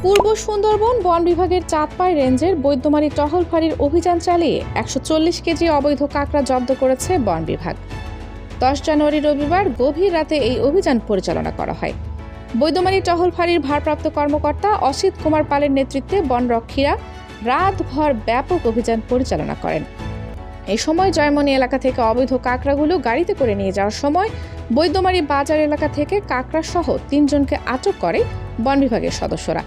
পূর্ব সুন্দরবন বন বিভাগের চাঁদপাই রেঞ্জের বৈদ্যমারী টহল ফাঁড়ির অভিযান চালিয়ে ১৪০ কেজি অবৈধ কাঁকড়া জব্দ করেছে বন বিভাগ। ১০ জানুয়ারি রবিবার গভীর রাতে এই অভিযান পরিচালনা করা হয়। বৈদ্যমারী টহল ফাঁড়ির ভারপ্রাপ্ত কর্মকর্তা অসিত কুমার পালের নেতৃত্বে বনরক্ষীরা রাতভর ব্যাপক অভিযান পরিচালনা করেন। এই সময় জয়মনি এলাকা থেকে অবৈধ কাঁকড়াগুলো গাড়িতে করে নিয়ে যাওয়ার সময় বৈদ্যমারী বাজার এলাকা থেকে কাঁকড়া সহ ৩ জনকে আটক করে বন বিভাগের সদস্যরা।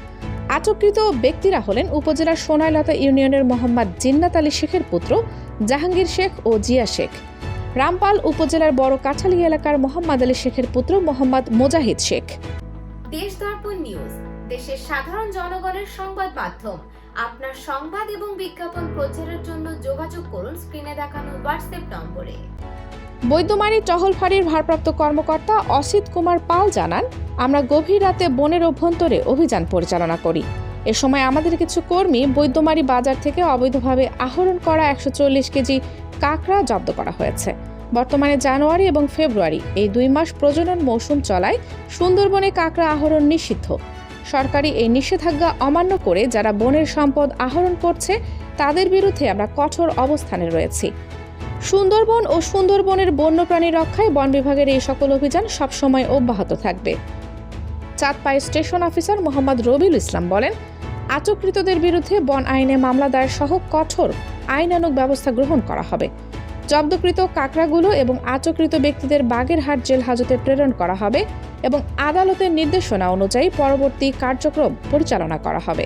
আটককৃত ব্যক্তিরা হলেন উপজেলার সোনাইলতা ইউনিয়নের মোহাম্মদ জিন্নাত আলী শেখের পুত্র জাহাঙ্গীর শেখ ও জিয়া শেখ, রামপাল উপজেলার বড় কাঠালী এলাকার মোহাম্মদ আলী শেখের পুত্র মোহাম্মদ মোজাহিদ শেখ। দেশ দর্পণ নিউজ, দেশের সাধারণ জনগণের সংবাদ মাধ্যম। আপনার সংবাদ এবং বিজ্ঞাপন প্রচারের জন্য যোগাযোগ করুন স্ক্রিনে দেখানো হোয়াটসঅ্যাপ নম্বরে। বৈদ্যমারী টহল ফাঁড়ির ভারপ্রাপ্ত কর্মকর্তা অসিত কুমার পাল জানান, আমরা গভীর রাতে বনের অভ্যন্তরে অভিযান পরিচালনা করি। এ সময় আমাদের কিছু কর্মী বৈদ্যমারী বাজার থেকে অবৈধভাবে আহরণ করা ১৪০ কেজি কাঁকড়া জব্দ করা হয়েছে। বর্তমানে জানুয়ারি এবং ফেব্রুয়ারি এই ২ মাস প্রজনন মৌসুম চলায় সুন্দরবনে কাঁকড়া আহরণ নিষিদ্ধ। সরকারি এই নিষেধাজ্ঞা অমান্য করে যারা বনের সম্পদ আহরণ করছে তাদের বিরুদ্ধে আমরা কঠোর অবস্থানে রয়েছি। সুন্দরবন ও সুন্দরবনের বন্যপ্রাণী রক্ষায় বন বিভাগের এই সকল অভিযান সবসময় অব্যাহত থাকবে। চাঁদপাই স্টেশন অফিসার মোহাম্মদ রবিউল ইসলাম বলেন, আটককৃতদের বিরুদ্ধে বন আইনে মামলা দায়ের সহ কঠোর আইনানুগ ব্যবস্থা গ্রহণ করা হবে। জব্দকৃত কাঁকড়াগুলো এবং আটককৃত ব্যক্তিদের বাগেরহাট জেল হাজতে প্রেরণ করা হবে এবং আদালতের নির্দেশনা অনুযায়ী পরবর্তী কার্যক্রম পরিচালনা করা হবে।